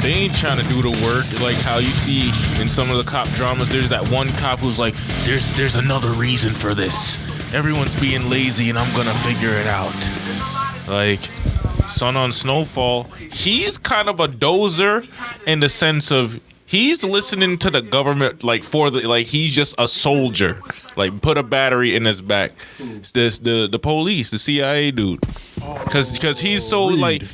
They ain't trying to do the work. Like how you see in some of the cop dramas, there's that one cop who's like, there's another reason for this. Everyone's being lazy and I'm gonna figure it out. Like, Son on Snowfall, he's kind of a dozer in the sense of he's listening to the government he's just a soldier. Like, put a battery in his back. The police, the CIA dude. Because he's so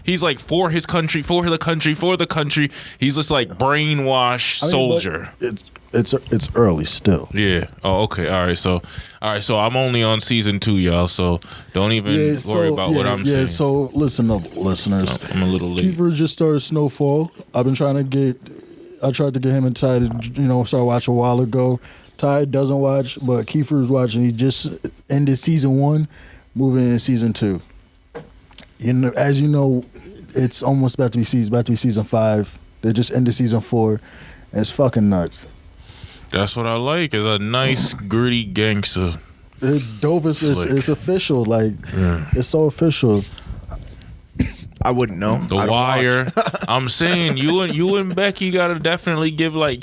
he's like for his country, for the country. He's just like brainwashed soldier. It's early still. Yeah. Oh, okay. All right. So I'm only on season 2, y'all. So don't even worry about what I'm saying. Yeah. So listen up, listeners. I'm a little late. Kiefer just started Snowfall. I tried to get him and Ty to start watching a while ago. Ty doesn't watch, but Kiefer's watching. He just ended season 1, moving into season 2. As you know, it's almost about to be season 5. They just ended season 4. And it's fucking nuts. That's what I like. Is a nice gritty gangster. It's dope. It's official. Like it's so official. I wouldn't know. The Wire. I'm saying you and Becky gotta definitely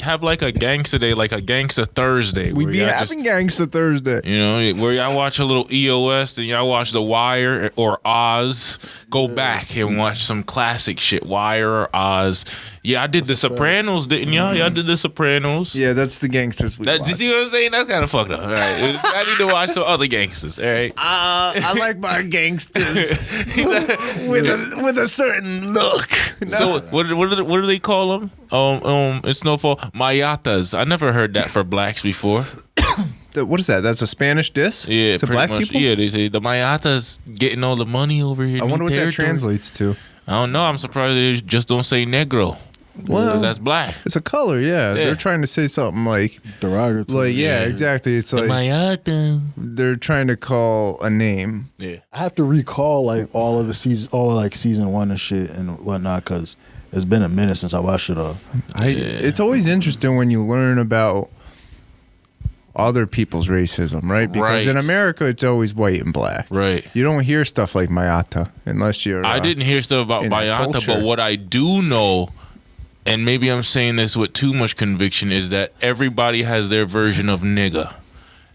have a gangster day, like a gangster Thursday. We be having gangster Thursday. Where y'all watch a little EOS, then y'all watch The Wire or Oz. Go back and watch some classic shit. Wire or Oz. Yeah, I did The Sopranos, didn't y'all? Y'all did The Sopranos. Yeah, that's the gangsters we watch. You see what I'm saying? That's kind of fucked up. All right, I need to watch some other gangsters. All right. I like my gangsters with a certain look. No. So what do they call them? In Snowfall, mayatas. I never heard that for blacks before. What is that? That's a Spanish diss? Yeah, to pretty black much. people? Yeah, they say the mayatas getting all the money over here. I wonder what that translates to. I don't know. I'm surprised they just don't say negro. Well, because that's black. It's a color, yeah. They're trying to say something like derogatory. Like, yeah, exactly. It's like Mayata. They're trying to call a name. Yeah. I have to recall like all of season 1 and shit and whatnot because it's been a minute since I watched it all. It's always interesting when you learn about other people's racism, right? Because in America, it's always white and black. Right. You don't hear stuff like Mayata unless you're. I didn't hear stuff about Mayata, but what I do know, and maybe I'm saying this with too much conviction, is that everybody has their version of nigga.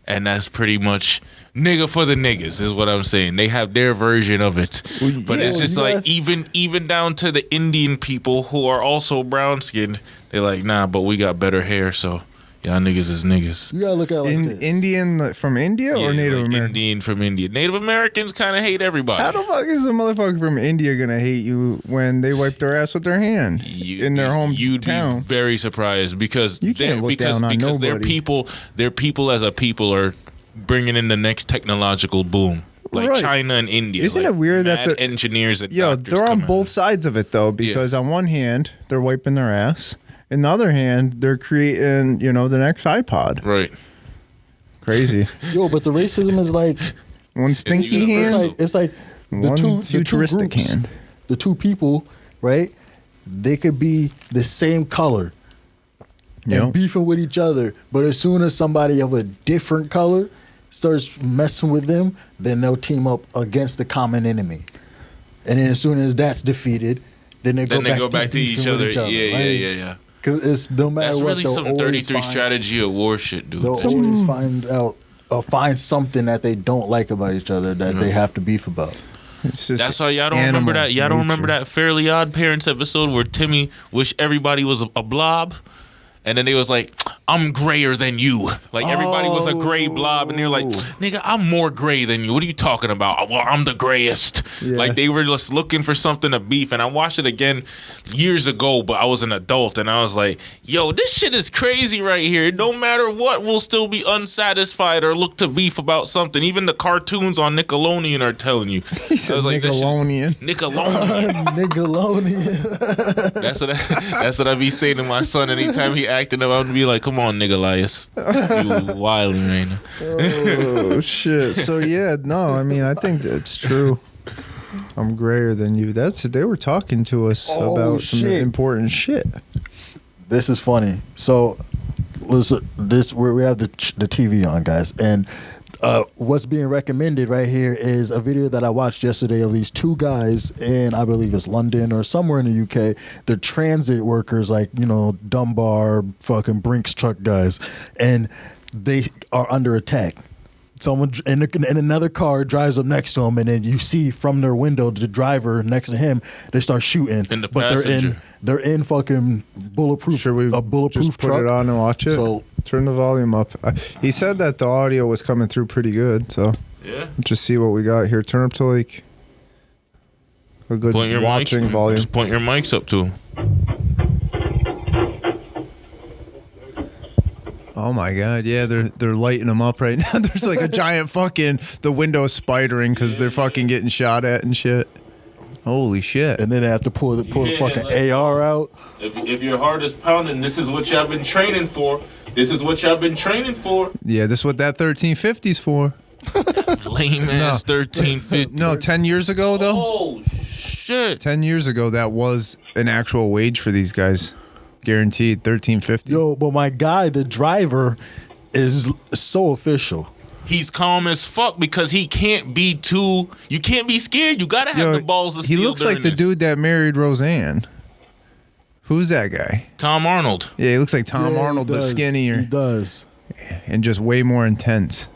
And that's pretty much nigga for the niggas is what I'm saying. They have their version of it. But it's just like even down to the Indian people who are also brown skinned, they're like, nah, but we got better hair, so y'all niggas is niggas. You gotta look at it like this. Indian from India or Native American? Indian from India. Native Americans kind of hate everybody. How the fuck is a motherfucker from India gonna hate you when they wipe their ass with their hand in their hometown? You'd be very surprised because you can't look down on nobody. their people as a people are bringing in the next technological boom. Like China and India. Isn't it weird that the engineers and doctors they're on both sides of it though, because on one hand they're wiping their ass. On the other hand, they're creating, the next iPod. Right. Crazy. But the racism is like one stinky hand. It's like one futuristic hand. The two people, right? They could be the same color and beefing with each other, but as soon as somebody of a different color starts messing with them, then they'll team up against the common enemy. And then as soon as that's defeated, then they go back to each other. Yeah. Because it's no matter what. That's really some 33 strategy of war shit, dude. They'll always find something that they don't like about each other that they have to beef about. That's why y'all don't remember that. Y'all don't remember that Fairly Odd Parents episode where Timmy wished everybody was a blob, and then they was like, "I'm grayer than you." Like everybody was a gray blob, and they're like, "Nigga, I'm more gray than you. What are you talking about?" "Well, I'm the grayest." Yeah. Like they were just looking for something to beef. And I watched it again years ago, but I was an adult, and I was like, "Yo, this shit is crazy right here. No matter what, we'll still be unsatisfied or look to beef about something." Even the cartoons on Nickelodeon are telling you. I was like, Nickelodeon. Nickelodeon. That's what I be saying to my son anytime he acting up. I'm gonna be like, "Come on, nigga, Elias, you wildly right now." Oh shit! So I think that's true. I'm grayer than you. They were talking to us about some important shit. This is funny. So listen, we have the TV on, guys, and what's being recommended right here is a video that I watched yesterday of these two guys in, I believe it's London or somewhere in the UK. They're transit workers, like, you know, Dunbar, fucking Brinks truck guys, and they are under attack. Someone in another car drives up next to them, and then you see from their window the driver next to him. They start shooting, And the but passenger. they're in fucking bulletproof. Should we a bulletproof just put truck. it on and watch it? So Turn the volume up. He said that the audio was coming through pretty good, so Yeah. let's just see what we got here. Turn up to like a good Point your watching mics, volume. Just point your mics up to him. Oh my god, yeah, they're lighting them up right now. There's like a giant fucking the window spidering because they're fucking getting shot at and shit. Holy shit! and then they have to pull the fucking AR out. If your heart is pounding, this is what y'all been training for. This is what y'all been training for. Yeah, this is what that 1350's for. Lame ass 1350. No, 10 years ago though. Oh shit. 10 years ago, that was an actual wage for these guys, guaranteed 1350. Yo, but my guy, the driver, is so official. He's calm as fuck because he can't be too. You can't be scared. You gotta have Yo, the balls to he steal. looks like the this. dude that married Roseanne. Who's that guy? Tom Arnold. Yeah, he looks like Tom Yeah, he Arnold, but does. skinnier He does. and just way more intense.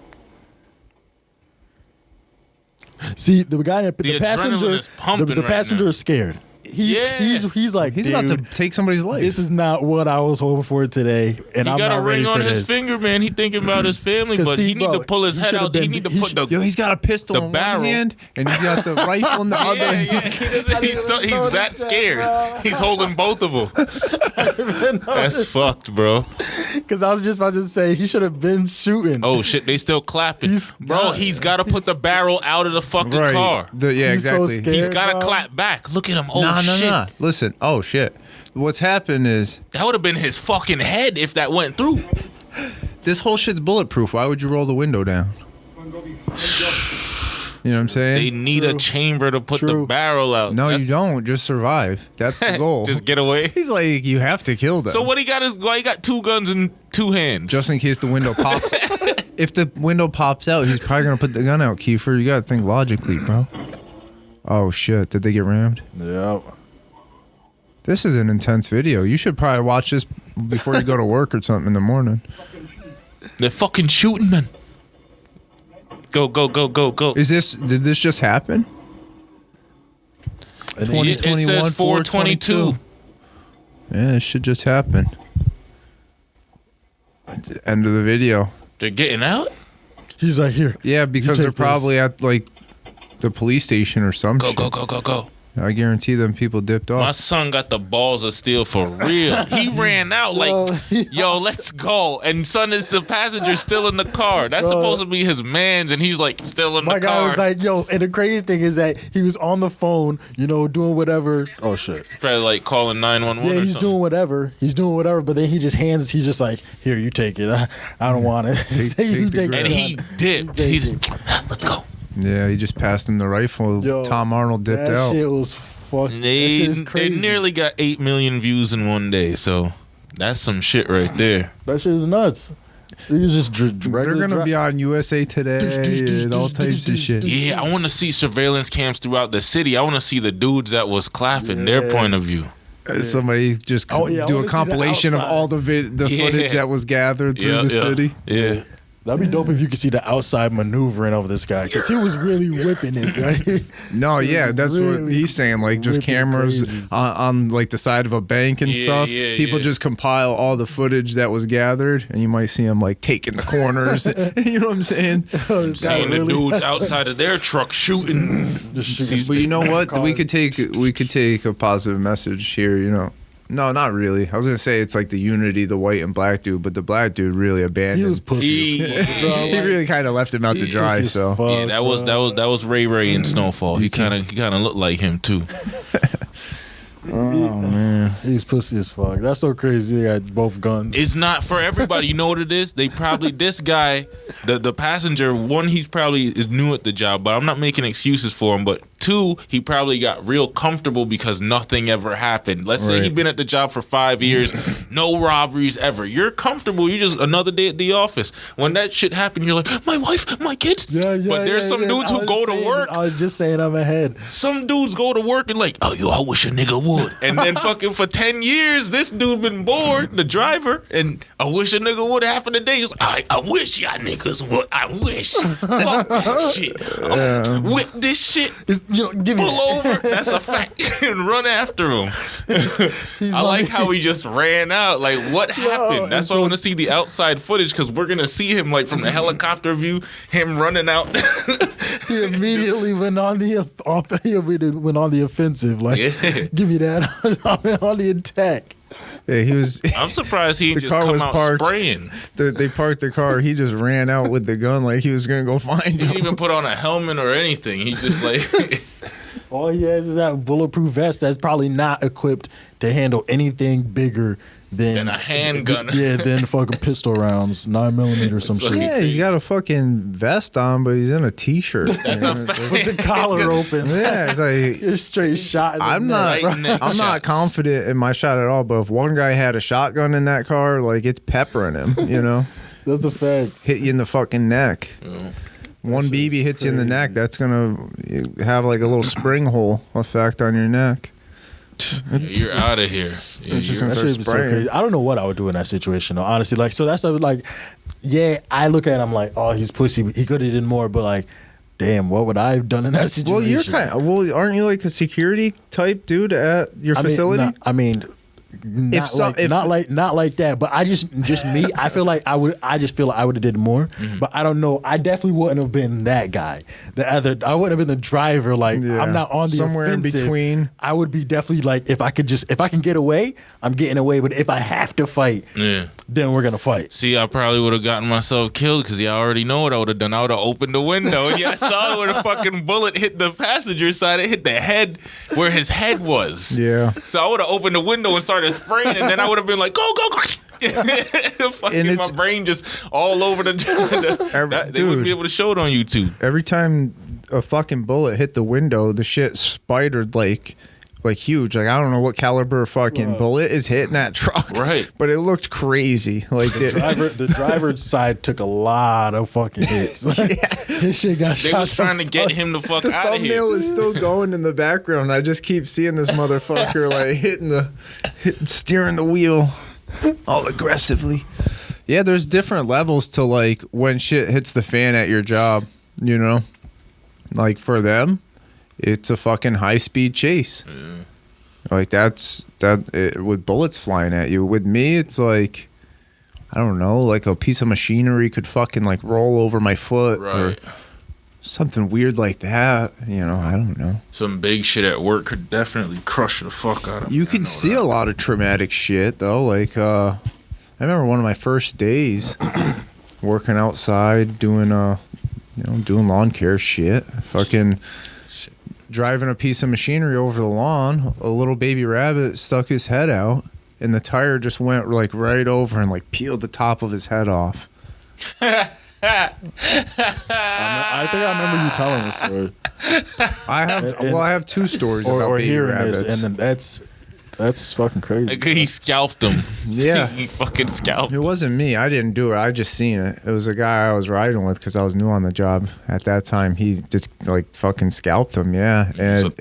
See, the guy, the adrenaline passenger, is pumping the right passenger now. is scared. He's like, He's dude, about to take somebody's life. this is not what I was hoping for today, and He I'm got not a ready ring on for his this. finger, man. He thinking about his family, 'Cause but see, he need bro, to pull his he head should've out. He been- need to he put should- the Yo, he's got a pistol the in barrel. one hand and he's got the rifle in the other. Yeah, yeah. He's that scared. He's holding both of them. That's fucked, bro. Because I was just about to say he should have been shooting. Oh shit, they still clapping, He's got to put the barrel out of the fucking Right. car. Yeah, He's so exactly. scared. He's got to bro. clap back. Look at him. Oh Nah, shit. nah. Listen. Oh shit. What's happened is That would have been his fucking head if that went through. this whole shit's bulletproof. Why would you roll the window down? You know what I'm saying? They need a True. chamber to put the True. barrel out. No, That's- you don't. Just survive. That's the goal. Just get away. He's like, you have to kill them. So what he got is why he got two guns in two hands. Just in case the window pops. If the window pops out, he's probably gonna put the gun out, Kiefer. You gotta think logically, bro. Oh shit! Did they get rammed? Yeah. This is an intense video. You should probably watch this before you go to work or something in the morning. They're fucking shooting, man. Go, go, go, go, go. Did this just happen? And Yeah, it 2021, says 422. Yeah, it should just happen. End of the video. They're getting out? he's like, here. Yeah, because take they're probably this. at like the police station or some Go, shit. go, go, go, go. I guarantee them people dipped My off. son got the balls of steel for real. He ran out like, yo, let's go. And son is the passenger still in the car. That's Bro. supposed to be his man's, and he's like still in My the guy car. was like, yo, and the crazy thing is that he was on the phone, you know, doing whatever. Oh shit. Probably like calling 911 Yeah, or he's something. doing whatever. He's doing whatever, but then he's just like, here, you take it. I don't want it. take You the take grab. And it. he dipped. Take He's it. let's go. Yeah, he just passed him the rifle. Yo, Tom Arnold dipped that out. shit was fucking. That They, shit is they crazy. nearly got 8 million views in one day, so that's some shit right there. That shit is nuts. He was just They're gonna be on USA Today and all types of shit. Yeah, I want to see surveillance cams throughout the city. I want to see the dudes that was clapping, their Yeah. point of view. Somebody just Oh, yeah, I do wanna a see the compilation of outside. all the Yeah. footage that was gathered through Yeah, the yeah. city. Yeah. That'd be dope if you could see the outside maneuvering of this guy, because he was really whipping it, right? No, yeah, that's what Really he's saying. Like just whipping cameras crazy. on like the side of a bank and Yeah, stuff. yeah, People yeah. just compile all the footage that was gathered, and you might see him like taking the corners. You know what I'm saying? This guy Seeing the really- dudes outside of their truck shooting. just shooting But you know what? cars. We could take a positive message here. You know. No, not really. I was gonna say it's like the unity, the white and black dude, but the black dude really abandoned. He was pussy as fuck, bro. He really kind of left him out to He dry. pussy as So fuck, Yeah, that was Ray in Snowfall. He kind of looked like him too. oh man, He's pussy as fuck. That's so crazy. They got both guns. It's not for everybody. You know what it is? They probably this guy, the passenger, one, he's probably is new at the job, but I'm not making excuses for him, but 2, he probably got real comfortable because nothing ever happened. Let's say he'd been at the job for 5 years, no robberies ever. You're comfortable. You just another day at the office. When that shit happened, you're like, my wife, my kids. But there's some dudes who go to work. I was just saying I'm ahead. Some dudes go to work and like, oh, yo, I wish a nigga would. And then fucking for 10 years, this dude been bored, the driver, and I wish a nigga would half of the day. He's like, I wish y'all niggas would. I wish. Fuck that shit. Whip this shit. Give Pull over. That's a fact. And run after him. I like how he just ran out. Like, what happened? That's why I want to see the outside footage, because we're gonna see him like from the helicopter view, him running out. He immediately went on the offensive. Like, give me that on the attack. Yeah, he was. I'm surprised he didn't just come out parked, spraying. They parked the car. He just ran out with the gun like he was gonna go find him. He didn't even put on a helmet or anything. He just like. All he has is that bulletproof vest that's probably not equipped to handle anything bigger than a handgun. Than fucking pistol rounds, 9mm or some shit. Yeah, he's got a fucking vest on, but he's in a t-shirt. That's a fact. With the collar open. Yeah, it's like it's straight shot. In I'm the not confident in my shot at all. But if one guy had a shotgun in that car, like it's peppering him. That's a fact. Hit you in the fucking neck. Yeah. One BB hits you in the neck, that's gonna have like a little spring hole effect on your neck. You're out of here. I don't know what I would do in that situation though, honestly. Like, so that's like, yeah, I look at him like, oh, he's pussy. He could have done more, but like, damn, what would I have done in that situation? Aren't you like a security type dude at your facility? Not like that, but just me. I feel like I would have did more, but I don't know. I definitely wouldn't have been that guy. I wouldn't have been the driver. Like, I'm not on the somewhere offensive. In between. I would be definitely like, if I can get away, I'm getting away. But if I have to fight, then we're gonna fight. See, I probably would have gotten myself killed because I already know what I would have done. I would have opened the window and I saw where the fucking bullet hit the passenger side. It hit the head where his head was. Yeah. So I would have opened the window and started spraying, and then I would have been like, go, go, go. Fucking my brain just all over the they wouldn't be able to show it on YouTube. Every time a fucking bullet hit the window, the shit spidered like huge. Like, I don't know what caliber fucking bullet is hitting that truck. Right. But it looked crazy. Like the driver's side took a lot of fucking hits. This shit got shot. They was trying to get him the fuck out of here. The thumbnail is still going in the background. I just keep seeing this motherfucker like steering the wheel all aggressively. Yeah, there's different levels to like when shit hits the fan at your job, Like for them, it's a fucking high-speed chase. Yeah. Like with bullets flying at you. With me, it's like, I don't know, like a piece of machinery could fucking like roll over my foot or something weird like that. I don't know. Some big shit at work could definitely crush the fuck out of me. You could see a lot of traumatic shit though. Like I remember one of my first days working outside doing doing lawn care shit. Fucking driving a piece of machinery over the lawn, a little baby rabbit stuck his head out, and the tire just went like right over and like peeled the top of his head off. I think I remember you telling this story. I have two stories about baby rabbits, this, and then that's fucking crazy. Like, he scalped him. Yeah. He fucking scalped. It wasn't me. I didn't do it. I just seen it. It was a guy I was riding with because I was new on the job at that time. He just like fucking scalped him. Yeah. And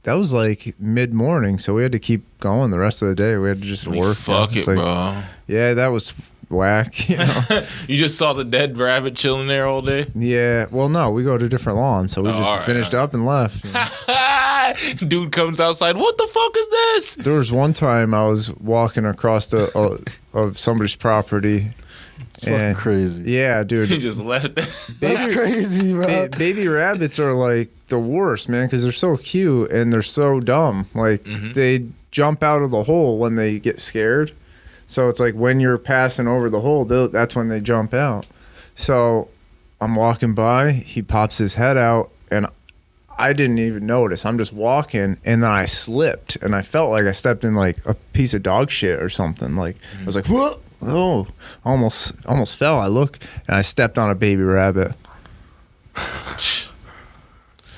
that was like mid-morning, so we had to keep going the rest of the day. We had to just work. Fuck it, bro. Yeah, that was whack. You just saw the dead rabbit chilling there all day? Yeah. Well, no, we go to different lawns, so we just finished up and left. Dude comes outside. What the fuck is this? There was one time I was walking across of somebody's property. It's fucking crazy. Yeah, dude. He just left. That's crazy, bro. Baby rabbits are like the worst, man, because they're so cute and they're so dumb. Like they jump out of the hole when they get scared. So it's like when you're passing over the hole, that's when they jump out. So I'm walking by, he pops his head out, and I didn't even notice. I'm just walking, and then I slipped, and I felt like I stepped in like a piece of dog shit or something. Like I was like, whoa, oh, almost fell. I look, and I stepped on a baby rabbit.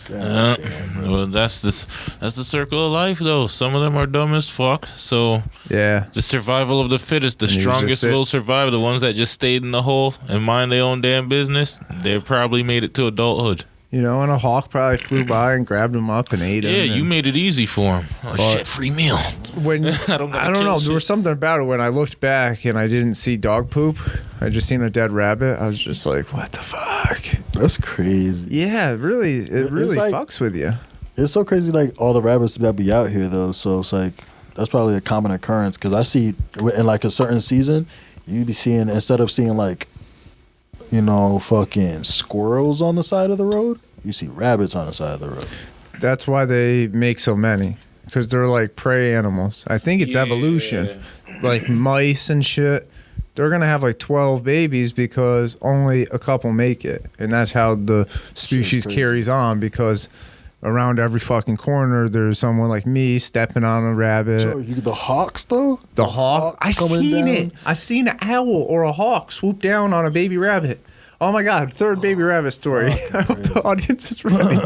Well, that's the circle of life, though. Some of them are dumb as fuck. So Yeah. the survival of the fittest. The And he was strongest just will survive. The ones that just stayed in the hole and mind their own damn business, they've probably made it to adulthood. You know, and a hawk probably flew by and grabbed him up and ate him. Yeah, you made it easy for him. Oh shit, free meal. When I don't I don't know, there was something about it when I looked back and I didn't see dog poop. I just seen a dead rabbit. I was just like, what the fuck? That's crazy. Yeah, it really like- fucks with you. It's so crazy, like all the rabbits that be out here though. So it's like that's probably a common occurrence because I see in like a certain season, you be seeing instead of seeing like, you know, fucking squirrels on the side of the road, you see rabbits on the side of the road. That's why they make so many, because they're like prey animals. I think it's evolution. Like mice and shit, they're gonna have like 12 babies because only a couple make it, and that's how the species crazy. carries on. Because around every fucking corner, there's someone like me stepping on a rabbit. So the hawks though, The hawk. I coming seen down. it. I seen an owl or a hawk swoop down on a baby rabbit. Oh my god! Third baby rabbit story. I hope the audience is ready.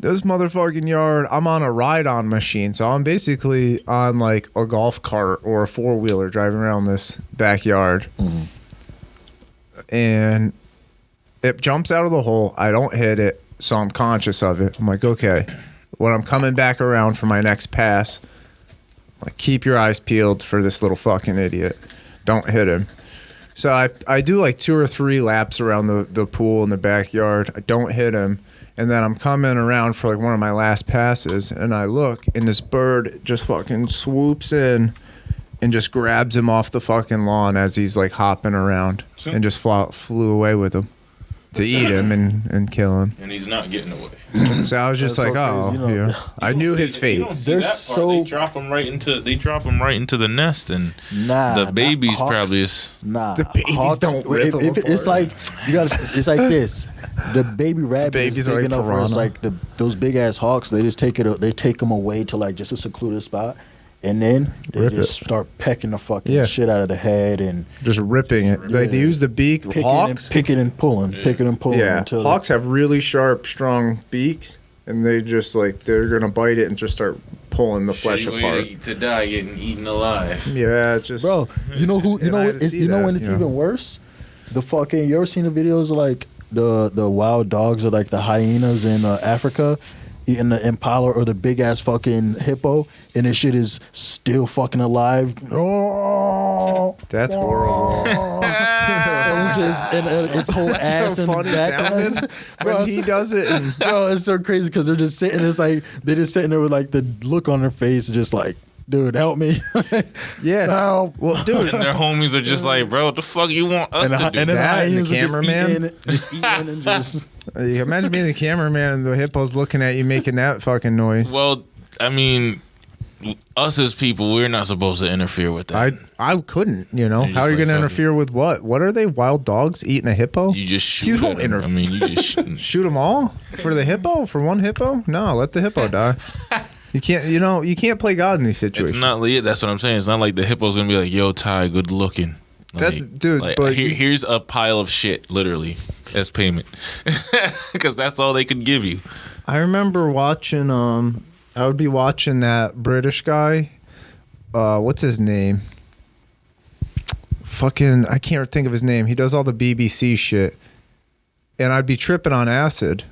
This motherfucking yard. I'm on a ride-on machine, so I'm basically on like a golf cart or a 4-wheeler driving around this backyard, and it jumps out of the hole. I don't hit it, so I'm conscious of it. I'm like, okay, when I'm coming back around for my next pass, like, keep your eyes peeled for this little fucking idiot. Don't hit him. So I do like 2 or 3 laps around the pool in the backyard. I don't hit him. And then I'm coming around for like one of my last passes. And I look, and this bird just fucking swoops in and just grabs him off the fucking lawn as he's like hopping around and just flew away with him to eat him and kill him. And he's not getting away. So I was just That's like, so crazy, you know. I knew his You fate. don't see They're that part. so- They drop them right into the nest, and Nah, the babies hawks- probably is. Nah, The babies don't rip them it's like you got. It's like this. The baby rabbit babies is are big like enough where it's piranha. like those big ass hawks. They just take them away to like just a secluded spot, and then they Rip just it. start pecking the fucking Yeah. shit out of the head and Just ripping it. Like they use the beak. picking Hawks. picking and pulling, picking and pulling Yeah, until hawks have really sharp, strong beaks, and they just like they're gonna bite it and just start pulling the flesh Shitty way apart. to die getting eaten alive. Yeah, it's just Bro, you know who? You And I know had to it's, see you know that, when it's you know. even worse. The fucking you ever seen the videos of like the wild dogs or like the hyenas in Africa eating the impala or the big ass fucking hippo, and this shit is still fucking alive. Oh, That's horrible. and it's just and its whole ass so in the funny back. sounding Bro, when he does it. And bro, it's so crazy because they're just sitting. It's like they're just sitting there with like the look on their face, just like, dude, help me. yeah, Help. well, dude, And their homies are just like, bro, what the fuck you want us to do? and then the that and the hyenas are just cameraman. just eating and just. you imagine being the cameraman and the hippo's looking at you making that fucking noise. Well, I mean, us as people, we're not supposed to interfere with that. I couldn't, you know. You're How are just you like, going to fuck interfere with what? What are they? Wild dogs eating a hippo? You just shoot. You don't at 'em. interfere. I mean, you just Shoot them all for the hippo? For one hippo? No, let the hippo die. You can't. You know, you can't play God in these It's situations. not lit. That's what I'm saying. It's not like the hippo's gonna be like, "Yo, Ty, good looking." Dude, but here's a pile of shit, literally, as payment, because that's all they could give you. I remember watching. I would be watching that British guy. What's his name? Fucking, I can't think of his name. He does all the BBC shit, and I'd be tripping on acid.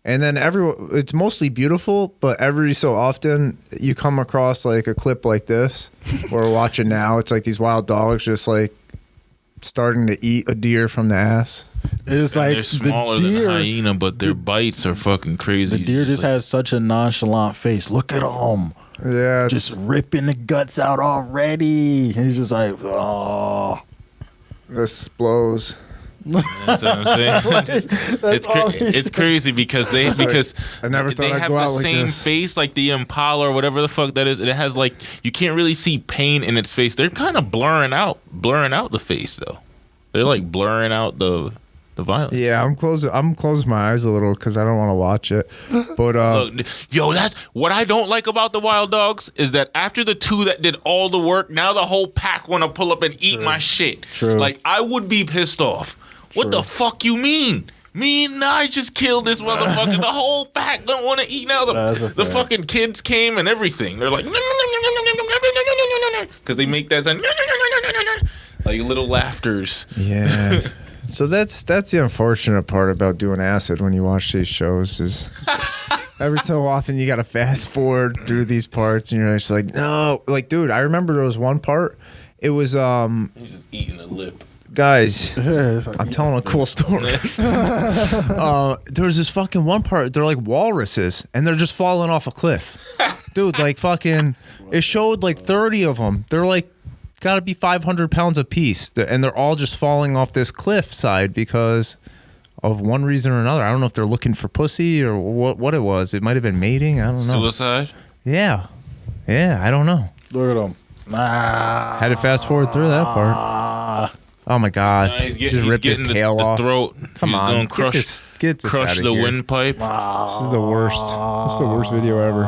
And then it's mostly beautiful, but every so often you come across like a clip like this, or we're watching now. It's like these wild dogs just like starting to eat a deer from the ass. It's And like they're smaller the than deer. a hyena, but their bites are fucking crazy. The deer It's just like- has such a nonchalant face. Look at him, Yeah, just ripping the guts out already. And he's just like, oh. this blows. That's what I'm saying. It's crazy because I never thought they I'd have go the out like same this. face like the impala or whatever the fuck that is. And it has like you can't really see pain in its face. They're kind of blurring out the face though. They're like blurring out the violence. Yeah, I'm closing my eyes a little because I don't want to watch it. But Look, yo, that's what I don't like about the wild dogs is that after the two that did all the work, now the whole pack want to pull up and eat my shit. True. Like I would be pissed off. What the fuck you mean? Me and I just killed this motherfucker. The whole pack don't want to eat now. The fucking kids came and everything. They're like, because they make that sound, like little laughters. Yeah. So that's the unfortunate part about doing acid when you watch these shows is every so often you got to fast forward through these parts and you're just like, no, like, dude, I remember there was one part. It was He's just eating a lip. Guys, I'm telling a cool story. There was this fucking one part. They're like walruses, and they're just falling off a cliff, dude. Like fucking, it showed like 30 of them. They're like, gotta be 500 pounds a piece, and they're all just falling off this cliff side because of one reason or another. I don't know if they're looking for pussy or what it was. It might have been mating. I don't know. Suicide. Yeah, I don't know. Look at him. Had to fast forward through that part. Oh my God! Just ripped his tail off. Throat. Come on, going get this crush the windpipe. This is the worst. This is the worst video ever.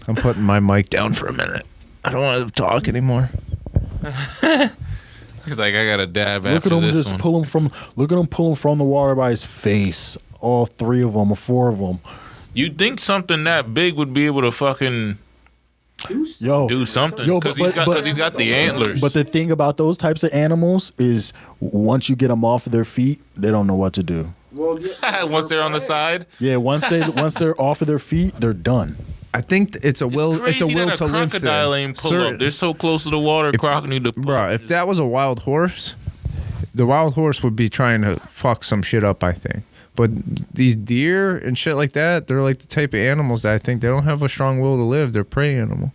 I'm putting my mic down for a minute. I don't want to talk anymore. He's like, I got a dab Look after at him this just one. pull him from. Look at him pulling from the water by his face. All 3 of them or 4 of them. You'd think something that big would be able to fucking do something because he's got the antlers. But the thing about those types of animals is once you get them off of their feet, they don't know what to do. Well, yeah, once they're on the side, Yeah, once they're off of their feet, they're done. I think it's a will. It's crazy a will that to live thing. crocodile ain't pull up. They're so close to the water. Croc need to pull Bro, up. if that was a wild horse, the wild horse would be trying to fuck some shit up, I think. But these deer and shit like that, they're like the type of animals that I think they don't have a strong will to live. They're prey animal.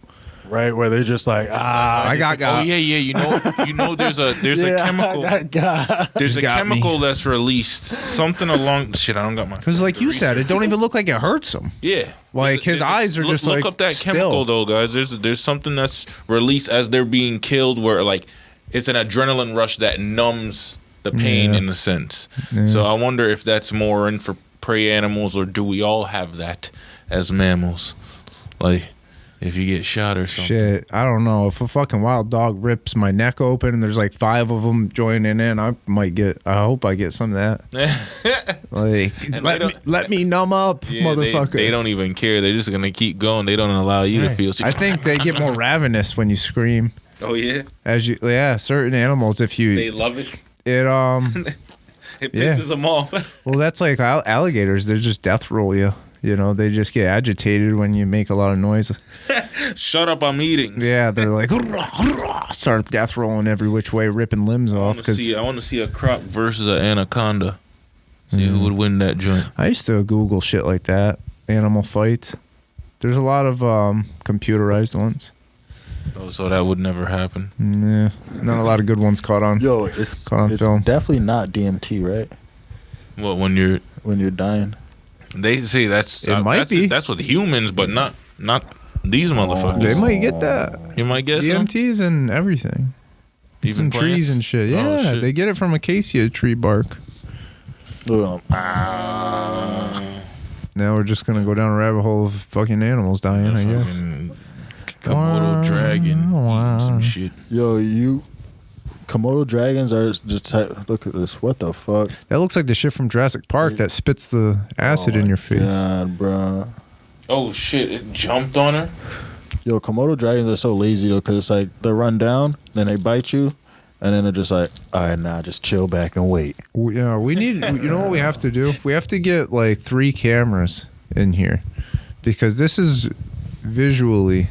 Right, where they're just like, I got Oh yeah. You know. There's a chemical. There's a chemical that's released. Something along. Shit, I don't got my. Because like you said, it don't even look like it hurts him. Yeah. Like his eyes are just like. Look up that still. chemical though, guys. There's something that's released as they're being killed, where like it's an adrenaline rush that numbs the pain in a sense. Yeah. So I wonder if that's more in for prey animals, or do we all have that as mammals? Like. If you get shot or something. Shit, I don't know. If a fucking wild dog rips my neck open and there's like 5 of them joining in, I hope I get some of that. Like, let me numb up, motherfucker. They don't even care. They're just going to keep going. They don't allow you to feel shit. I think they get more ravenous when you scream. Oh, yeah? Certain animals, if you... They love it. It pisses them off. Well, that's like alligators. They just death roll you. You know, they just get agitated when you make a lot of noise. Shut up, I'm eating. Yeah, they're like, start death rolling every which way, ripping limbs off. I want to see a croc versus an anaconda. See who would win that joint. I used to Google shit like that, animal fights. There's a lot of computerized ones. Oh, so that would never happen. Yeah, not a lot of good ones caught on. Yo, it's film. definitely not DMT, right? What, when you're dying? They say that's with humans, but not these motherfuckers. They might get that. You might get DMTs and everything. Even some trees and shit. Yeah, shit. They get it from acacia tree bark. Look at Now we're just gonna go down a rabbit hole of fucking animals dying. I guess. Komodo dragon eating some shit. Yo, Komodo dragons are just look at this. What the fuck? That looks like the shit from Jurassic Park that spits the acid in your face. God, bro. Oh shit! It jumped on her. Yo, Komodo dragons are so lazy though, because it's like they run down, then they bite you, and then they're just like, all right, nah, just chill back and wait. We need. You know what we have to do? We have to get like 3 cameras in here, because this is visually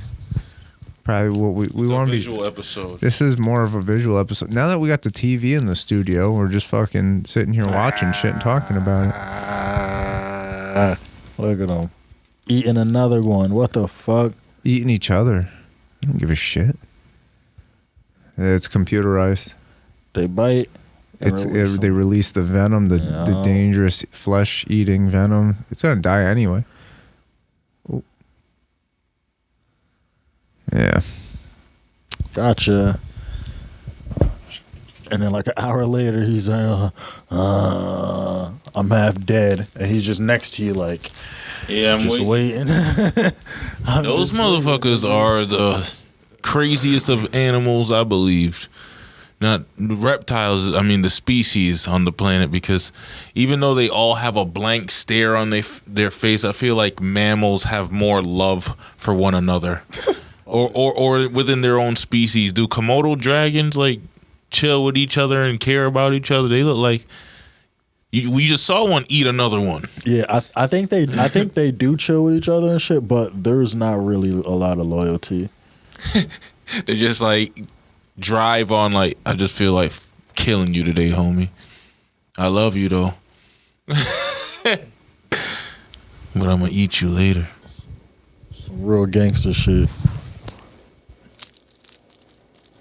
probably what we want to be. Visual episode. This is more of a visual episode. Now that we got the TV in the studio, we're just fucking sitting here watching shit and talking about it. Look at them. Eating another one. What the fuck? Eating each other. I don't give a shit. It's computerized. They bite. They release the venom, the dangerous flesh-eating venom. It's gonna die anyway. Ooh. Yeah. Gotcha. And then like an hour later, he's like, I'm half dead. And he's just next to you like, yeah, I'm just waiting. Those motherfuckers are the craziest of animals, I believed. not reptiles. I mean the species on the planet, because even though they all have a blank stare on their face, I feel like mammals have more love for one another, or within their own species. Do Komodo dragons like chill with each other and care about each other? They look like we just saw one eat another one. Yeah, I think they do chill with each other and shit, but there's not really a lot of loyalty. They just like drive on like, I just feel like killing you today, homie. I love you though. But I'm gonna eat you later. Some real gangster shit.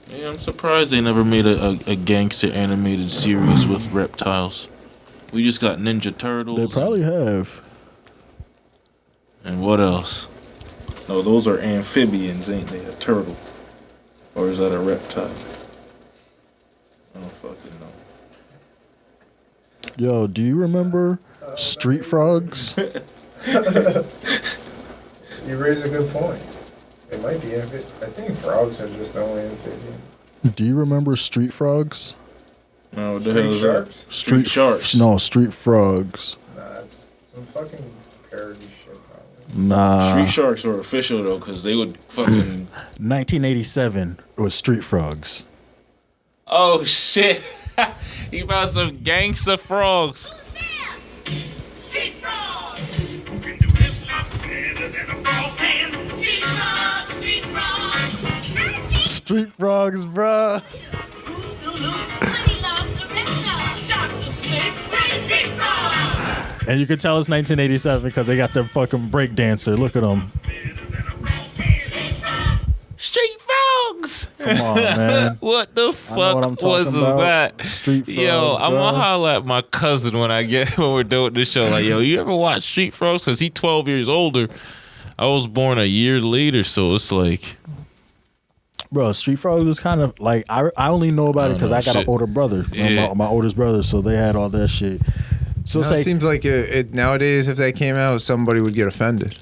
Yeah, I'm surprised they never made a gangster animated series with reptiles. We just got Ninja Turtles. They probably have. And what else? No, those are amphibians, ain't they? A turtle. Or is that a reptile? I don't fucking know. Yo, do you remember Street Frogs? You raise a good point. It might be I think frogs are just the only amphibians. Do you remember Street Frogs? No, what the Street hell is sharks? that? Street sharks. No, Street Frogs. Nah, it's some fucking parody shit. Probably. Nah. Street sharks are official though, because they would fucking. 1987 was Street Frogs. Oh shit! He found some gangster frogs. Street Frog! Who can do hip-hop better than a frog can? Street Frog! Street Frog! Street Frogs, bruh. Who's the looks? Money loves a reptile. Dr. Snake, Street Frog! And you can tell it's 1987 because they got the fucking break dancer. Look at them. Street frogs. Come on, man. What the I know fuck what I'm was talking about. that? Street Frogs, Yo, I'm bro. gonna holler at my cousin when we're done with this show. Like, yo, you ever watch Street Frogs? Cause he's 12 years older. I was born a year later, so it's like, Bro, Street Frogs was kind of like I only know about it because I got an older brother, Yeah. my oldest brother, so they had all that shit. So it's It like seems like it nowadays, if that came out, somebody would get offended.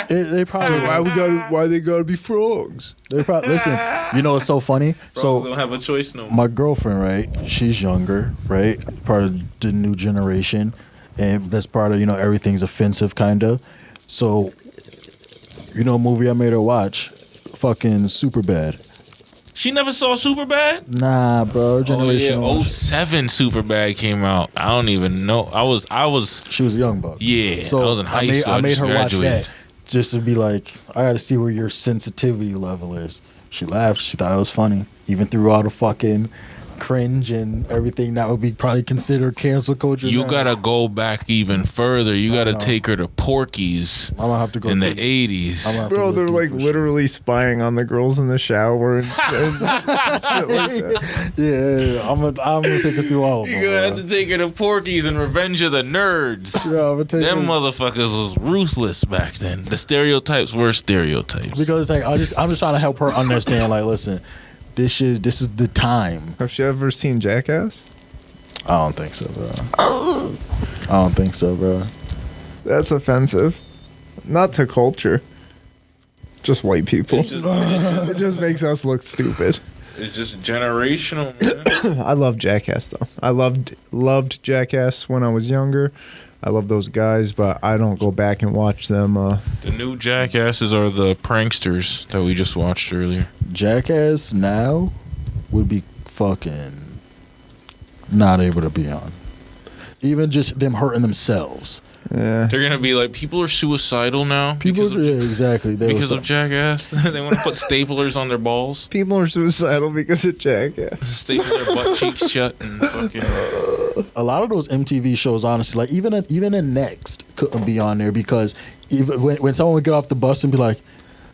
they probably Why they gotta be frogs? they probably listen. You know what's so funny? frogs So don't have a choice no more. my girlfriend, right? She's younger, right? Part of the new generation, and that's part of everything's offensive, kind of. So, a movie I made her watch, fucking Superbad. She never saw Superbad? Nah, bro, generation. Oh yeah, 07 Superbad came out. I don't even know. I was. She was a young buck. Yeah, So I was in high school. I made just her watch graduated. that just to be like, I got to see where your sensitivity level is. She laughed. She thought it was funny, even through all the fucking cringe and everything that would be probably considered cancel culture. You now. gotta go back even further. You gotta know. take her to Porky's I'm gonna have to go in the deep. 80s. I'm gonna have to Bro, go they're deep like for sure. literally spying on the girls in the shower and shit like that. Yeah, I'm gonna take her through all of them. You're gonna have bro. to take her to Porky's and Revenge of the Nerds. Yeah, I'm gonna take Them her. motherfuckers was ruthless back then. The stereotypes were stereotypes. Because like I'm just trying to help her understand. Like, listen, this is the time. Have you ever seen Jackass? I don't think so, bro. I don't think so, bro. That's offensive. Not to culture. Just white people. It just makes us look stupid. It's just generational, man. I love Jackass though. I loved Jackass when I was younger. I love those guys, but I don't go back and watch them. The new jackasses are the pranksters that we just watched earlier. Jackass now would be fucking not able to be on. Even just them hurting themselves. Yeah. They're gonna be like, people are suicidal now People, because yeah, exactly. They of was- Jackass. They want to put staplers on their balls, People are suicidal because of Jackass. staple their butt cheeks shut, and fucking. a lot of those MTV shows, honestly, like even in Next couldn't be on there because even when someone would get off the bus and be like,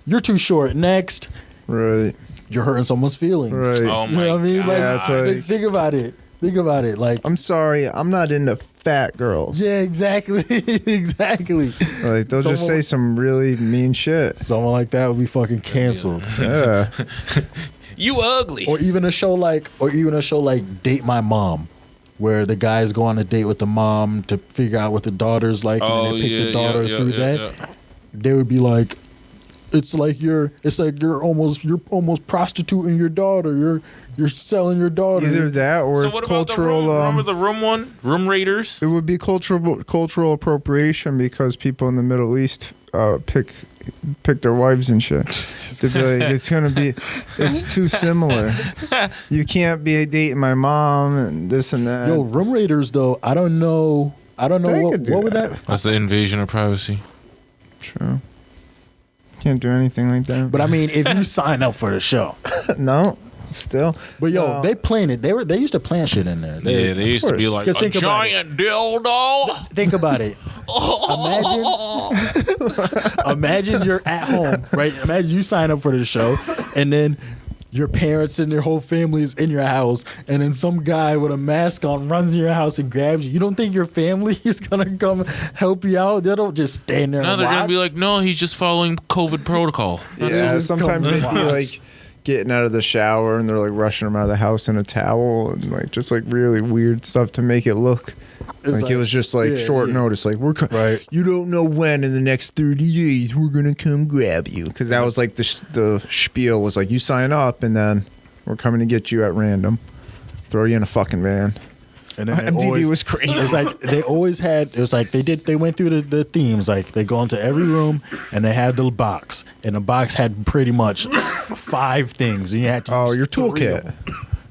"You're too short," next, Right. you're hurting someone's feelings. Right. Oh You know my what I mean? god! Like, Yeah, it's like- think about it. Think about it. Like, I'm sorry, I'm not into fat girls. yeah, exactly, exactly. Like they'll just say some really mean shit. Someone like that would be fucking canceled. Yeah. You ugly. Or even a show like Date My Mom, where the guys go on a date with the mom to figure out what the daughter's like, and then they pick the daughter through that. They would be like, it's like you're almost prostituting your daughter. You're selling your daughter. Either that or So it's what about cultural. the room? Remember the room one? Room Raiders? It would be cultural appropriation because people in the Middle East pick their wives and shit. They'd be like, it's too similar. You can't be dating my mom and this and that. Yo, Room Raiders though. I don't know They what could do would that. that. That's the invasion of privacy. True. Can't do anything like that. But I mean, if you sign up for the show. No, still. But yo, No. they plan it. They used to plan shit in there. Yeah, they used to be course. like Just a think about it. giant dildo. Think about it. Imagine you're at home, right? Imagine you sign up for the show, and then your parents and their whole family is in your house, and then some guy with a mask on runs in your house and grabs you. You don't think your family is gonna come help you out? They don't just stand there. No, and they're gonna watch. be like, no, he's just following COVID protocol. Yeah, sometimes they'd be Watch. like getting out of the shower and they're like rushing them out of the house in a towel and like just like really weird stuff to make it look like it was just like yeah, short yeah. notice. Like Right. You don't know when in the next 30 days we're gonna come grab you because that was like the spiel was like you sign up and then we're coming to get you at random, throw you in a fucking van. And then they MTV always- was crazy. It's like they always had. It was like they went through the themes. Like they go into every room and they had the box, and the box had pretty much 5 things, and you had to. use Your 3 of toolkit. them.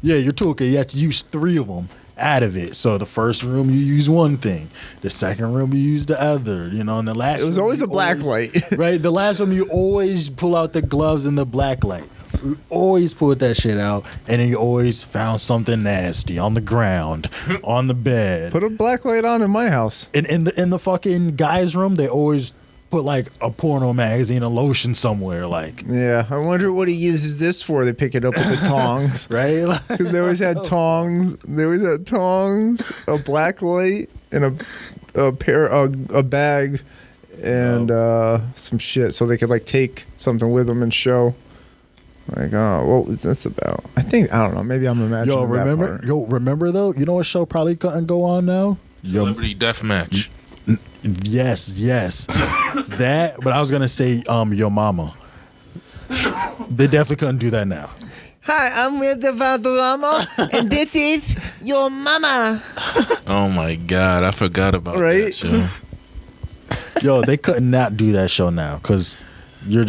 Yeah, your toolkit. You had to use 3 of them out of it. So the first room you use one thing, the second room you use the other. You know, and the last. It was room always you a black light. Right, the last room you always pull out the gloves and the black light. We always pulled that shit out, and then you always found something nasty on the ground, on the bed. Put a black light on in my house. In the fucking guys' room, they always put like a porno magazine, a lotion somewhere, like Yeah, I wonder what he uses this for. They pick it up with the tongs. right. Because they always had tongs. They always had tongs, a black light, and a bag, and some shit, so they could like take something with them and show. Like, oh, what was this about? I don't know. Maybe I'm imagining. Remember though? You know what show probably couldn't go on now? Celebrity Deathmatch. Yes. That, but I was gonna say, Your Mama. They definitely couldn't do that now. Hi, I'm with the Valderrama, and this is your mama. Oh my God, I forgot about Right? that show. Yo, they could not do that show now because you're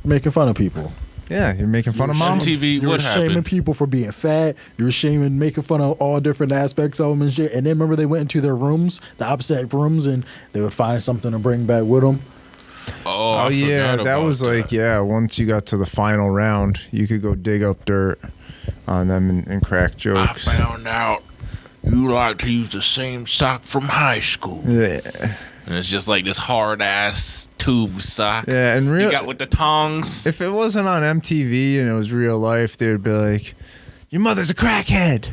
making fun of people. Yeah, you're making fun of mama. MTV, You're what shaming happened? people for being fat. You're shaming, making fun of all different aspects of them and shit. And then remember they went into their rooms, the opposite rooms, and they would find something to bring back with them. Oh, I Yeah, forgot that about was like, once you got to the final round, you could go dig up dirt on them and crack I jokes. found out you like to use the same sock from high school. Yeah. And it's just like this hard ass tube sock. Yeah, and You got with the tongs. if it wasn't on MTV and it was real life, they would be like, your mother's a crackhead.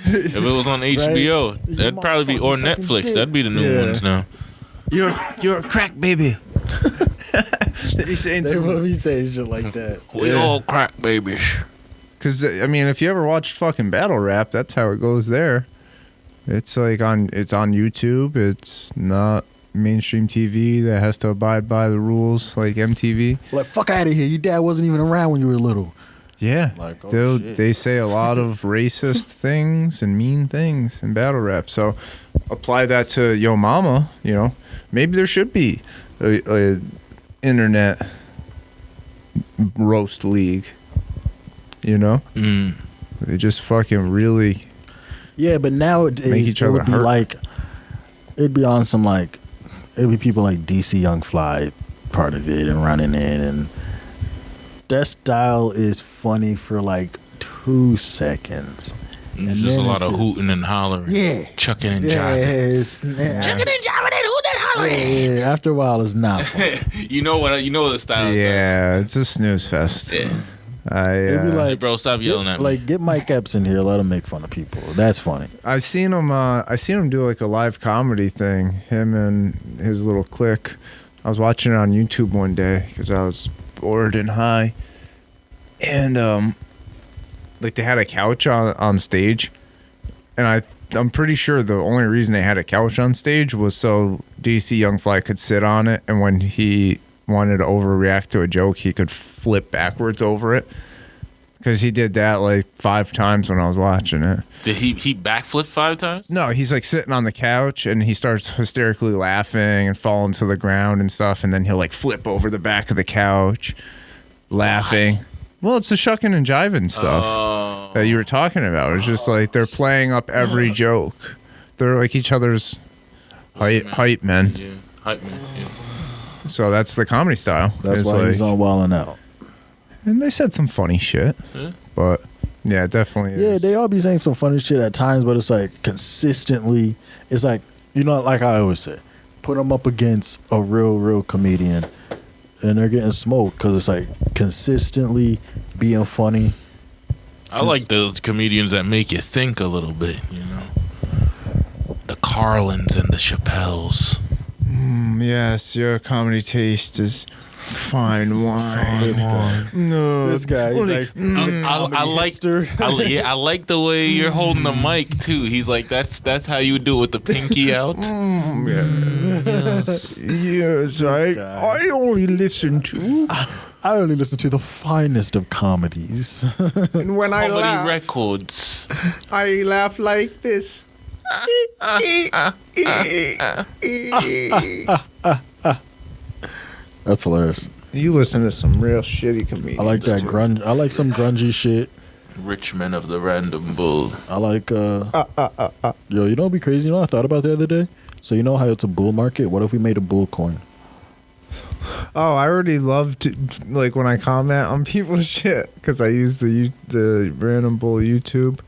If it was on HBO, that'd probably be, or motherfucking sucking Netflix. dick. That'd be the new Yeah. ones now. You're a crack baby. He's saying They will be saying shit like that. We all crack babies. Because, I mean, if you ever watched fucking battle rap, that's how it goes there. It's like it's on YouTube. It's not mainstream TV that has to abide by the rules like MTV. Like, fuck out of here. Your dad wasn't even around when you were little. Yeah. Like, oh, shit. They say a lot of racist things and mean things in battle rap. So apply that to Yo Mama, Maybe there should be a internet roast league, Mm. They just fucking really... Yeah, but nowadays Make each it would other be hurt. like, it'd be on some like, it'd be people like DC Young Fly part of it and running it, and that style is funny for like 2 seconds. It's And just a then lot it's of just- hooting and hollering. Yeah. Chucking and Yeah, jiving. it's, yeah, Chucking and jiving and hooting and hollering. yeah, after a while, it's not funny. You know the style. Yeah, it's a snooze fest. Yeah. It'd be I Hey, like, bro, stop yelling at me. like get Mike Epps in here, let him make fun of people. That's funny. I've seen him. I seen him do like a live comedy thing. Him and his little clique. I was watching it on YouTube one day because I was bored and high, and like they had a couch on stage, and I I'm pretty sure the only reason they had a couch on stage was so DC Young Fly could sit on it, and when he wanted to overreact to a joke, he could flip backwards over it. Because he did that like 5 times when I was watching it. Did he backflip 5 times? No, he's like sitting on the couch and he starts hysterically laughing and falling to the ground and stuff, and then he'll like flip over the back of the couch, laughing. Well, it's the shucking and jiving stuff that you were talking about. It's just like they're playing up every joke. They're like each other's hype men. Yeah, hype man. Yeah. So that's the comedy style. That's It's why like, he's on Wildin' Out. And they said some funny shit, but yeah, it definitely Yeah, is. they all be saying some funny shit at times, but it's like consistently. It's like, you know, like I always say, put them up against a real comedian, and they're getting smoked because it's like consistently being funny. I like those comedians that make you think a little bit, you know. The Carlins and the Chappelles. Yes, your comedy taste is fine wine. This guy. No, This guy, he's like, I like hipster. I like the way you're holding the mic too. He's like, that's how you do it with the pinky out. yes, I only listen to I only listen to the finest of comedies. and when I Comedy laugh, records. I laugh like this. That's hilarious. You listen to some real shitty comedians. I like that too. grunge. I like some grungy shit. Rich men of the random bull. I like yo, you know what'd be crazy? You know what I thought about the other day? So you know how it's a bull market? What if we made a bull coin? Oh, I already love to like when I comment on people's shit because I use the Random Bull YouTube.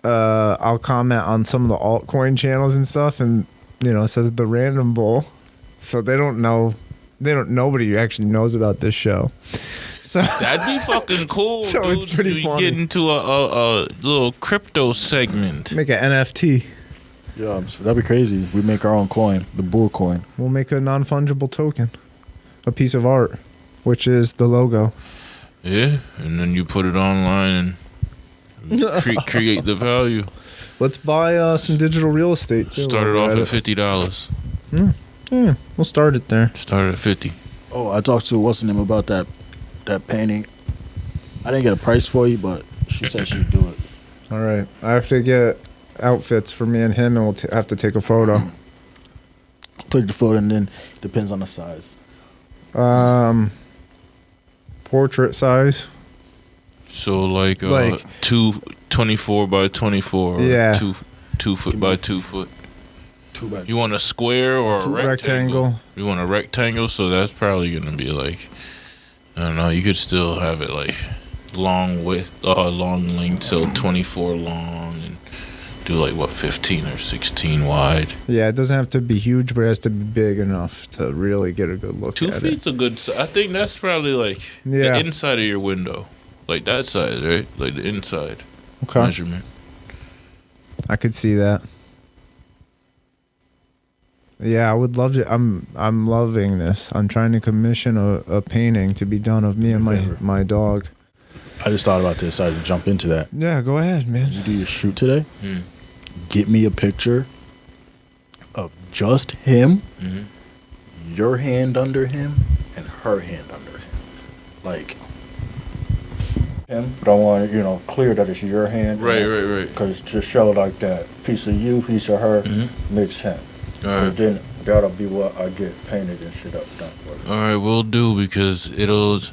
I'll comment on some of the altcoin channels and stuff, and you know, it says the Random Bull, so they don't know. Nobody actually knows about this show. So That'd be fucking cool. So dude. it's pretty You funny. get into a little crypto segment. make an NFT. Yeah, that'd be crazy. We make our own coin, the bull coin. We'll make a non-fungible token, a piece of art, which is the logo. Yeah, and then you put it online and create the value. Let's buy some digital real estate too. Start it while off we're at $50. Yeah, we'll start it there. Start at 50. Oh, I talked to what's the name about that painting. I didn't get a price for you, but she said she'd do it. All right, I have to get outfits for me and him, and we'll have to take a photo. Take the photo, and then depends on the size. Portrait size. So like, Like- 24 by 24. Or Yeah. 2 foot by 2 foot. 2 by You want a square or a rectangle? Rectangle. You want a rectangle, so that's probably gonna be like, I don't know. You could still have it like long length, so 24 long, and do like what 15 or 16 wide. Yeah, it doesn't have to be huge, but it has to be big enough to really get a good look 2 at feet's a good. I think that's probably like Yeah. the inside of your window, like that size, right? Like the inside it. Okay, measurement. I could see that. Yeah, I would love to. I'm loving this. I'm trying to commission a painting to be done of me and my dog. I just thought about this. I decided to jump into that. Yeah, go ahead, man. You do your shoot today. Mm. Get me a picture of just him, Mhm. your hand under him, and her hand under him. Like him, but I want to, clear that it's your hand. Right. Because to show like that piece of you, piece of her, mix him. All But right. then that'll be what I get painted and shit up done for. All right, we'll do, because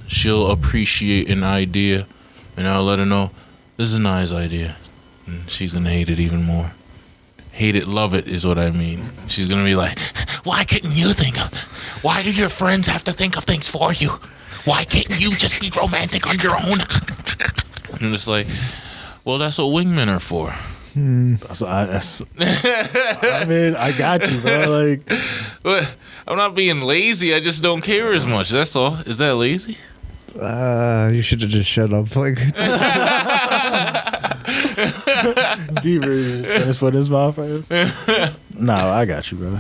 she'll appreciate an idea, and I'll let her know this is a nice idea, and she's gonna hate it even more. Hate it, love it is what I mean. She's gonna be like, why couldn't you think of? Why do your friends have to think of things for you? Why can't you just be romantic on your own? And it's like, well, that's what wingmen are for. I mean, I got you, bro. Like, But I'm not being lazy. I just don't care as much. That's all. Is that lazy? You should have just shut up. Like, Deaver just put his mouth first. No, I got you, bro.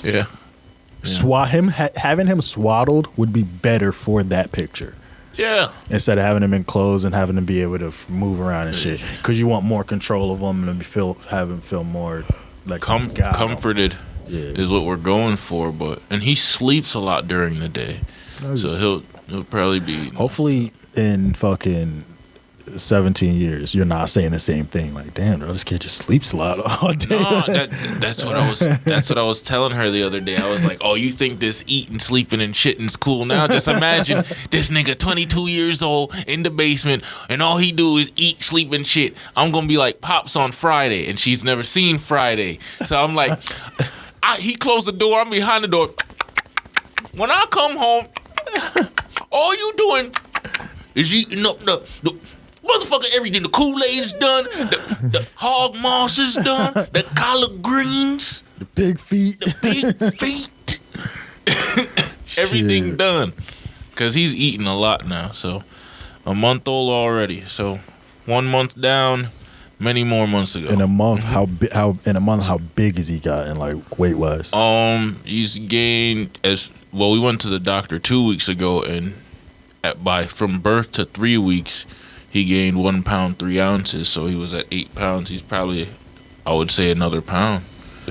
Yeah. Having him swaddled would be better for that picture. Yeah. instead of having them enclosed and having them be able to move around and shit. Because you want more control of them and have them feel more like Comforted Yeah. is what we're going for. And he sleeps a lot during the day, so he'll probably be. Hopefully, in fucking 17 years, you're not saying the same thing. Like, damn, bro, this kid just sleeps a lot all day. No, that's what I was telling her the other day. I was like, "Oh, you think this eating, sleeping, and shitting's cool now? Just imagine this nigga, 22 years old, in the basement, and all he do is eat, sleep, and shit. I'm gonna be like Pops on Friday, and she's never seen Friday. So I'm like, he closed the door. I'm behind the door. When I come home, all you doing is eating up the motherfucker, everything. The Kool-Aid's done. The hog moss is done. The collard greens. The big feet. The big feet. Everything done. Because he's eating a lot now. So, a month old already. So, 1 month down, many more months to go. In a month, how big has he gotten, like, weight-wise? He's gained, we went to the doctor 2 weeks ago, and from birth to 3 weeks, he gained 1 pound 3 ounces, so he was at 8 pounds. He's probably, I would say, another pound.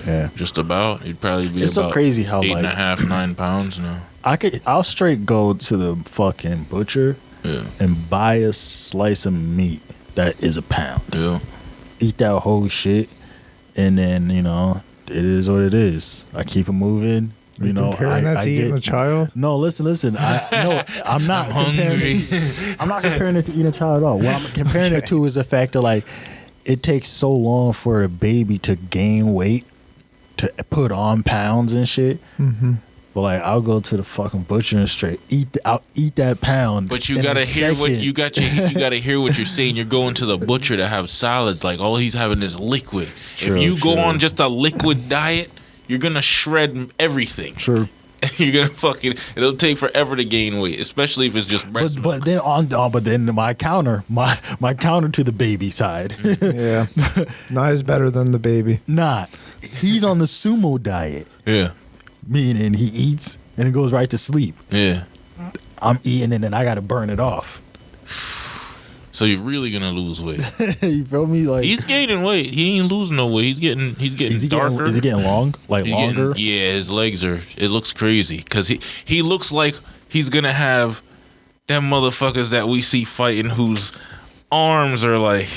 Yeah, just about. He'd probably be it's about so crazy how 8.5, 9 pounds now. I'll straight go to the fucking butcher and buy a slice of meat that is a pound. Yeah, eat that whole shit, and then it is what it is. I keep it moving. Comparing that to eating a child? No, listen. I'm not hungry. I'm not comparing it to eating a child at all. What I'm comparing it to is the fact that, like, it takes so long for a baby to gain weight, to put on pounds and shit. Mm-hmm. But, like, I'll go to the fucking butcher and I'll eat that pound. But you gotta hear what you gotta hear what you're saying. You're going to the butcher to have solids. Like, all he's having is liquid. True, if you go on just a liquid diet, you're gonna shred everything. True. You're gonna it'll take forever to gain weight, especially if it's just breast milk. But then my counter to the baby side. Yeah. Not as better than the baby. Nah. He's on the sumo diet. Yeah. Meaning he eats and it goes right to sleep. Yeah. I'm eating and then I gotta burn it off. So you're really gonna lose weight. You feel me? Like, he's gaining weight. He ain't losing no weight. He's getting darker. Is he getting long? Like, longer? His legs are. It looks crazy because he looks like he's gonna have them motherfuckers that we see fighting whose arms are like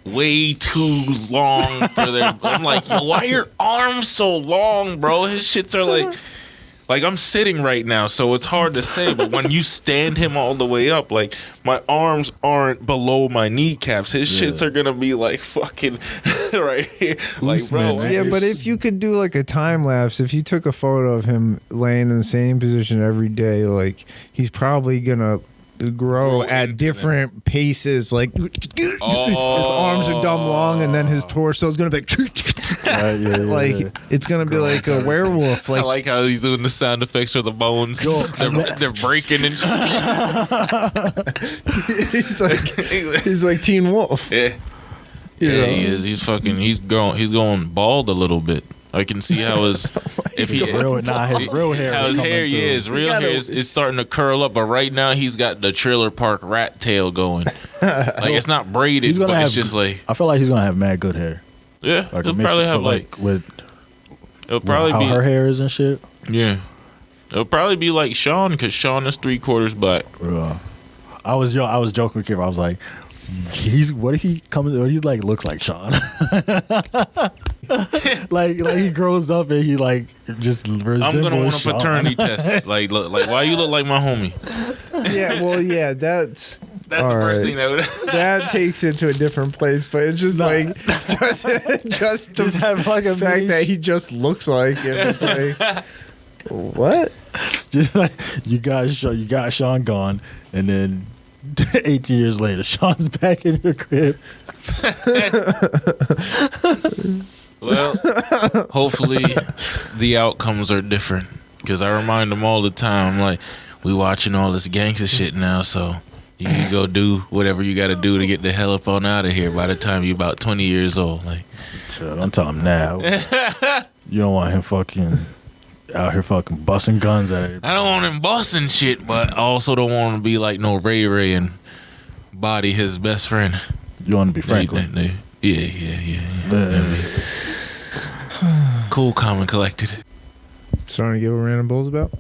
way too long for their. I'm like, yo, why are your arms so long, bro? His shits are like I'm sitting right now, so it's hard to say. But when you stand him all the way up, like, my arms aren't below my kneecaps. His shits are gonna be like fucking right here, like, bro. Man, yeah, but if you could do like a time lapse, if you took a photo of him laying in the same position every day, like, he's probably gonna grow at different paces. Like, his arms are dumb long, and then his torso is gonna be like, it's gonna be like a werewolf. Like, I like how he's doing the sound effects for the bones. They're breaking and shit. he's like Teen Wolf. Yeah, he is. He's going bald a little bit. I can see how his his real hair. How his hair, his real hair is starting to curl up. But right now he's got the Trailer Park rat tail going. Like, it's not braided, but it's just like, I feel like he's gonna have mad good hair. Yeah, Like, he'll probably have it'll probably be how her hair is and shit. Yeah, it'll probably be like Sean, because Sean is 3/4 black. I was joking with him. I was like, what if he like looks like Sean? like he grows up and he like just resembles I'm gonna want a Sean. paternity test. Like why you look like my homie? Yeah, well, yeah, that's the first thing that would. That takes it to a different place, but it's just like just the have like a fact that he just looks like him. It's like, what? Just like you got Sean gone, and then 18 years later, Sean's back in your crib. Well, hopefully the outcomes are different, because I remind them all the time, I'm like, we watching all this gangster shit now, so you can go do whatever you got to do to get the hell up on out of here by the time you're about 20 years old. Like, So don't tell him now. You don't want him fucking out here fucking busting guns at everybody. I don't want him busting shit, but I also don't want him to be like no Ray Ray and body his best friend. You want to be Franklin? Yeah. Cool, calm, and collected. Starting to get what Random Bull's about?